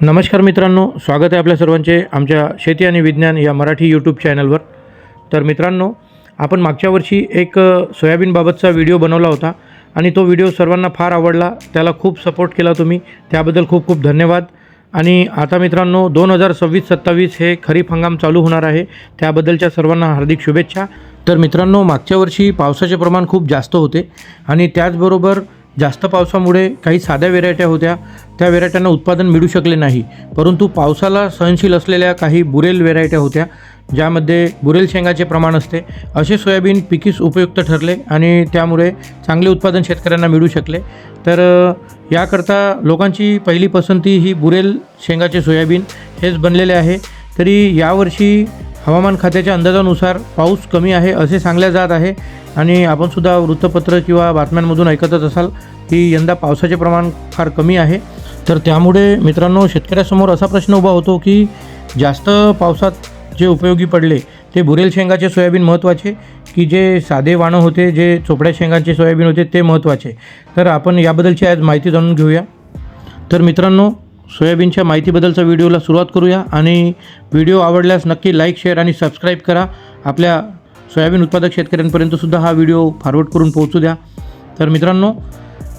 नमस्कार मित्रांनो, स्वागत आहे आपल्या सर्वांचे आमच्या शेती आणि विज्ञान या मराठी यूट्यूब चॅनलवर। तर मित्रांनो, आपण मागच्या वर्षी एक सोयाबीनबाबतचा व्हिडिओ बनवला होता आणि तो व्हिडिओ सर्वांना फार आवडला। त्याला खूप सपोर्ट केला तुम्ही, त्याबद्दल खूप खूप धन्यवाद। आणि आता मित्रांनो 2026-27 हे खरीप हंगाम चालू होणार आहे, त्याबद्दलच्या सर्वांना हार्दिक शुभेच्छा। तर मित्रांनो, मागच्या वर्षी पावसाचे प्रमाण खूप जास्त होते आणि त्याचबरोबर जास्त पावसामुळे काही साध्या व्हेरायट्या होत्या, त्या व्हेरायट्यांना उत्पादन मिळू शकले नाही। परंतु पावसाला सहनशील असलेल्या काही बुरेल व्हेरायट्या होत्या, ज्यामध्ये बुरेल शेंगाचे प्रमाण असते, असे सोयाबीन पिकीस उपयुक्त ठरले आणि त्यामुळे चांगले उत्पादन शेतकऱ्यांना मिळू शकले। तर याकरता लोकांची पहिली पसंती ही बुरेल शेंगाचे सोयाबीन हेच बनलेले आहे। तरी यावर्षी हवामान खात्याच्या अंदाजानुसार पाऊस कमी आहे असे सांगले जात आहे आणि आपण सुद्धा वृत्तपत्र किंवा बातम्यांमधून ऐकतच असाल की यंदा पावसाचे प्रमाण फार कमी आहे। तर त्यामुळे मित्रांनो, शेतकऱ्यासमोर असा प्रश्न उभा होतो की जास्त पावसात जे उपयोगी पडले ते बुरेल शेंगाचे सोयाबीन महत्त्वाचे की जे साधे वाणं होते, जे चोपड्या शेंगाचे सोयाबीन होते ते महत्त्वाचे। तर आपण याबद्दलची आज माहिती जाणून घेऊया। तर मित्रांनो, सोयाबीनच्या माहितीबद्दलचा व्हिडिओला सुरुवात करूया आणि व्हिडिओ आवडल्यास नक्की लाईक, शेअर आणि सबस्क्राईब करा। आपल्या सोयाबीन उत्पादक शेतकऱ्यांपर्यंतसुद्धा हा व्हिडिओ फॉरवर्ड करून पोहोचू द्या। तर मित्रांनो,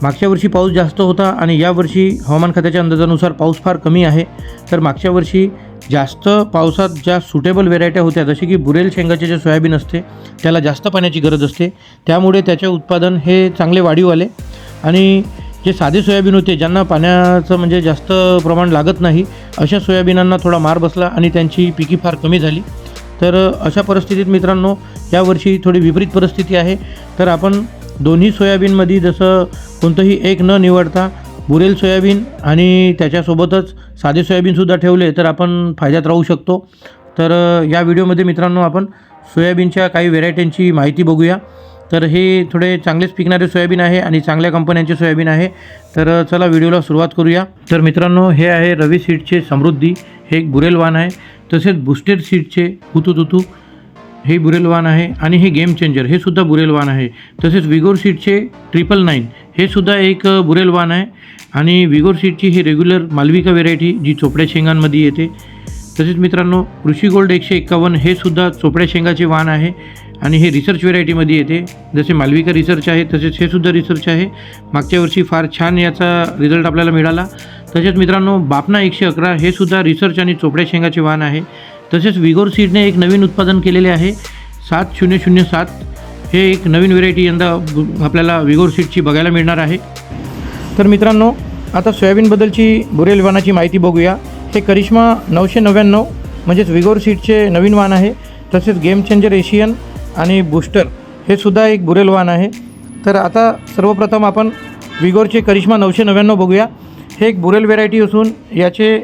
मागच्या वर्षी पाऊस जास्त होता आणि यावर्षी हवामान खात्याच्या अंदाजानुसार पाऊस फार कमी आहे। तर मागच्या वर्षी जास्त पावसात ज्या सुटेबल व्हेरायट्या होत्या, जसे की बुरेल शेंगाचे जे सोयाबीन असते त्याला जास्त पाण्याची गरज असते, त्यामुळे त्याचे उत्पादन हे चांगले वाढीव आले। आणि जे साधे सोयाबीन होते, ज्यांना पाण्याचं म्हणजे जास्त प्रमाण लागत नाही, अशा सोयाबीनांना थोडा मार बसला आणि त्यांची पिकी फार कमी झाली। तर अशा परिस्थितीत मित्रांनो, यावर्षी थोडी विपरीत परिस्थिती आहे। तर आपण दोन्ही सोयाबीनमध्ये जसं कोणतंही एक न निवडता बुरेल सोयाबीन आणि त्याच्यासोबतच साधे सोयाबीनसुद्धा ठेवले तर आपण फायद्यात राहू शकतो। तर या व्हिडिओमध्ये मित्रांनो आपण सोयाबीनच्या काही व्हेरायटींची माहिती बघूया। तर हे थोडे चांगलेच पिकणारे सोयाबीन आहे आणि चांगल्या कंपन्यांचे सोयाबीन आहे। तर चला व्हिडिओला सुरुवात करूया। तर मित्रांनो, हे आहे रवी सीडचे समृद्धी, हे एक बुरेल वाण आहे। तसेच बुस्टेड सीडचे हुतुतुतू हे बुरेल वाण आहे आणि हे गेम चेंजर हे सुद्धा बुरेल वाण आहे। तसेच विगोर सीडचे 999 हे सुद्धा एक बुरेल वाण आहे आणि विगोर सीडची ही रेग्युलर मालविका व्हेरायटी जी चोपड्या शेंगांमध्ये येते। तसेच मित्रांनो, कृषी गोल्ड 151 हे सुद्धा चोपड्या शेंगाचे वाण आहे आणि हे रिसर्च व्हेरायटीमध्ये येते। जसे मालविका रिसर्च आहे तसेच हे सुद्धा रिसर्च आहे। मागच्या वर्षी फार छान याचा रिझल्ट आपल्याला मिळाला। तसेच मित्रांनो, बापना 111 हे सुद्धा रिसर्च आणि चोपड्या शेंगाचे वाण आहे। तसेच विगोर सीडने एक नवीन उत्पादन केलेले आहे 7007 हे एक नवीन व्हेरायटी यंदा आपल्याला विगोर सीडची बघायला मिळणार आहे। तर मित्रांनो, आता सोयाबीनबद्दलची बुरेल वाणाची माहिती बघूया। हे करिश्मा 999 म्हणजेच विगोर सीडचे नवीन वाण आहे। तसेच गेम चेंजर एशियन आणि बूस्टर हे सुद्धा एक बुरेल वाण आहे। तर आता सर्वप्रथम आपण विगोरचे करिश्मा 999 बघूया। हे एक बुरेल व्हेरायटी असून याचे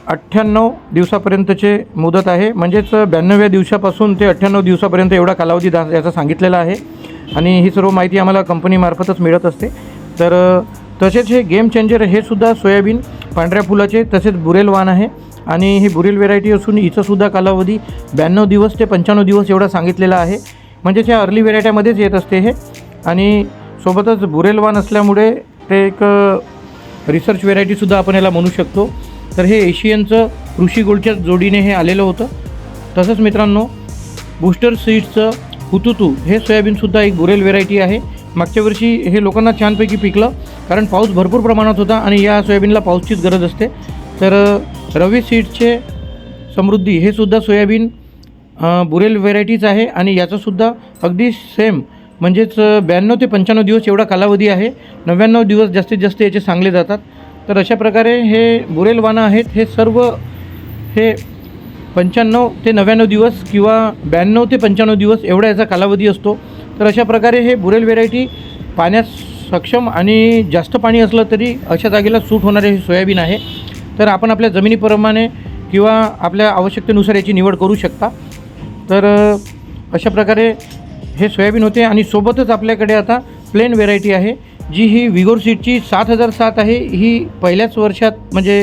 98 दिवसापर्यंतचे मुदत आहे, म्हणजेच 92व्या दिवसापासून ते 98 दिवसापर्यंत एवढा कालावधी याचा सांगितलेला आहे आणि ही सर्व माहिती आम्हाला कंपनीमार्फतच मिळत असते। तर तसेच हे गेम चेंजर हे सुद्धा सोयाबीन पांढऱ्या फुलाचे तसेच बुरेल वाण आहे आणि ही बुरेल व्हेरायटी असून हिचंसुद्धा कालावधी 92 दिवस ते 95 दिवस एवढा सांगितलेला आहे, म्हणजेच या अर्ली व्हेरायट्यामध्येच येत असते हे। आणि सोबतच बुरेल वाण असल्यामुळे ते एक रिसर्च व्हेरायटीसुद्धा आपण याला म्हणू शकतो। तर हे एशियनचं कृषी गोल्डच्या जोडीने हे आलेलं होतं। तसंच मित्रांनो, बूस्टर सीड्सचं हुतुतू हे सोयाबीनसुद्धा एक बुरेल व्हेरायटी आहे। मागच्या वर्षी हे लोकांना छानपैकी पिकलं, कारण पाऊस भरपूर प्रमाणात होता आणि या सोयाबीनला पाऊसचीच गरज असते। तर रवी सीड्सचे समृद्धी हे सुद्धा सोयाबीन बुरेल व्हेरायटीज आहे आणि याचंसुद्धा अगदी सेम म्हणजेच 92 ते 95 दिवस एवढा कालावधी आहे। 99 दिवस जास्तीत जास्त याचे सांगले जातात। तर अशा प्रकारे हे बुरेल वाणं आहेत, हे सर्व हे 95 ते 99 दिवस किंवा 92 ते 95 दिवस एवढा याचा कालावधी असतो। तर अशा प्रकारे हे बुरेल व्हेरायटी पाण्यास सक्षम आणि जास्त पाणी असलं तरी अशा जागेला सूट होणारे हे सोयाबीन आहे। तर आपण आपल्या जमिनीप्रमाणे किंवा आपल्या आवश्यकतेनुसार याची निवड करू शकता। तर अशा प्रकारे हे सोयाबीन होते आणि सोबतच आपल्याकडे आता प्लेन व्हेरायटी आहे, जी ही विगोर सीडची 7007 आहे। ही पहिल्याच वर्षात म्हणजे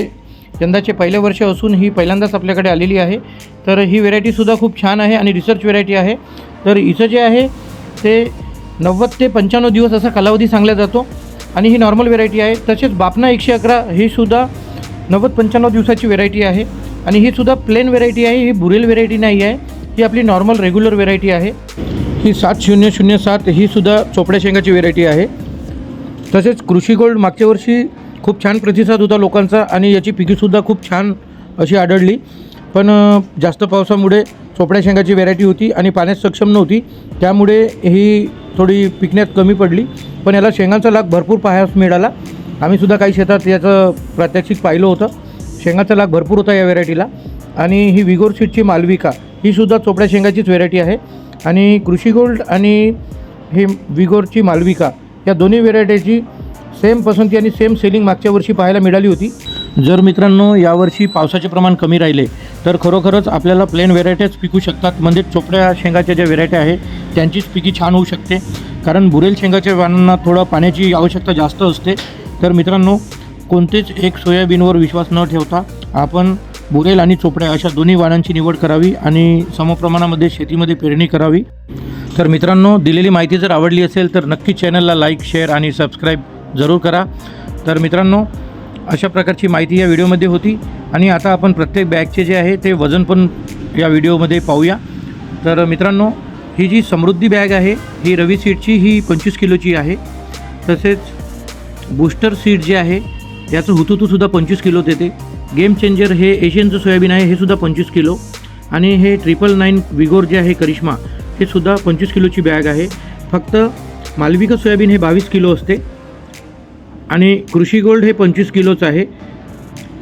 यंदाचे पहिले वर्ष असून ही पहिल्यांदाच आपल्याकडे आलेली आहे। तर ही व्हेरायटीसुद्धा खूप छान आहे आणि रिसर्च व्हेरायटी आहे। तर हिचं जे आहे ते 90 ते 95 दिवस असा कालावधी सांगला जातो आणि ही नॉर्मल व्हेरायटी आहे। तसेच बापना 111 ही सुद्धा 90-95 दिवसाची व्हेरायटी आहे आणि ही सुद्धा प्लेन व्हेरायटी आहे, ही बुरेल व्हेरायटी नाही आहे, ही आपली नॉर्मल रेग्युलर व्हेरायटी आहे। ही 7007 ही सुद्धा चोपड्या शेंगाची व्हेरायटी आहे। तसेच कृषी गोल्ड मागच्या वर्षी खूप छान प्रतिसाद होता लोकांचा आणि याची पिकीसुद्धा खूप छान अशी आढळली, पण जास्त पावसामुळे चोपड्या शेंगाची व्हेरायटी होती आणि पाण्यात सक्षम नव्हती, त्यामुळे ही थोडी पिकण्यात कमी पडली। पण याला शेंगांचा लाग भरपूर पाहायला मिळाला। आम्हीसुद्धा काही शेतात याचं प्रात्यक्षिक पाहिलं होतं। शेंगाचा लाग भरपूर होता या व्हेरायटीला। आणि ही विगोर सीडची मालविका ही सुद्धा चोपड्या शेंगाचीच व्हेरायटी आहे आणि कृषी गोल्ड आणि ही विगोरची मालविका या दोन्ही व्हेरायटीची सेम पसंती आणि सेम सेलिंग मागच्या वर्षी पाहायला मिळाली होती। जर मित्रांनो यावर्षी पावसाचे प्रमाण कमी राहिले तर खरोखरच आपल्याला प्लेन व्हेरायटीज पिकू शकतात, म्हणजे चोपड्या शेंगाच्या ज्या व्हेरायटी आहे त्यांचीच पिकी छान होऊ शकते, कारण बुरेल शेंगाच्या वाणांना थोडं पाण्याची आवश्यकता जास्त असते। तर मित्रांनो कोणतेच एक सोयाबीनवर विश्वास न ठेवता आपण बुरेल आणि चोपड्या अशा दोन्ही वाणांची निवड करावी आणि समप्रमाणामध्ये शेतीमध्ये पेरणी करावी। तर मित्रांनो दिलेली माहिती जर आवडली असेल तर नक्की चॅनलला लाईक, शेअर आणि सबस्क्राईब जरूर करा। तर मित्रांनो अशा प्रकारची माहिती या व्हिडिओमध्ये होती आणि आता आपण प्रत्येक बॅगचे जे आहे ते वजन पण या व्हिडिओमध्ये पाहूया। तर मित्रांनो ही जी समृद्धी बॅग आहे ही रवी सीडची ही 25 किलोची आहे। तसेच बूस्टर सीड जे आहे याचं हुतुतूसुद्धा 25 किलो देते। गेम चेंजर हे एशियनचं सोयाबीन आहे, हे सुद्धा 25 किलो आणि हे 999 विगोर जे आहे करिश्मा हे सुद्धा 25 किलोची बॅग आहे। फक्त मालविका सोयाबीन हे 22 किलो असते आणि कृषी गोल्ड हे 25 किलोचं आहे।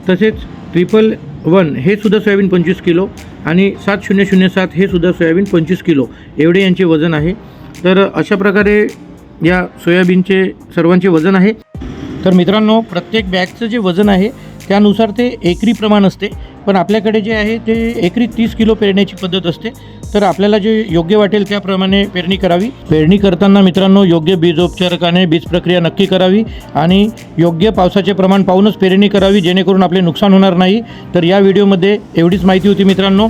तसेच 111 हे सुद्धा सोयाबीन 25 किलो आणि 7007 हे सुद्धा सोयाबीन 25 किलो एवढे यांचे वजन आहे। तर अशा प्रकारे या सोयाबीनचे सर्वांचे वजन आहे। तर मित्रांनो प्रत्येक बॅगचं जे वजन आहे त्यानुसार ते एकरी प्रमाण असते, पण आपल्याकडे जे आहे ते एकरी 30 किलो पेरण्याची पद्धत असते। तर आपल्याला जे योग्य वाटेल त्याप्रमाणे पेरणी करावी। पेरणी करताना मित्रांनो योग्य बीजोपचारकाने बीज प्रक्रिया नक्की करावी आणि योग्य पावसाचे प्रमाण पाहूनच पेरणी करावी, जेणेकरून आपले नुकसान होणार नाही। तर या व्हिडिओमध्ये एवढीच माहिती होती मित्रांनो।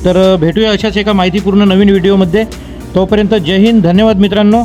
तर भेटूया अशाच एका माहितीपूर्ण नवीन व्हिडिओमध्ये। तोपर्यंत जय हिंद, धन्यवाद मित्रांनो।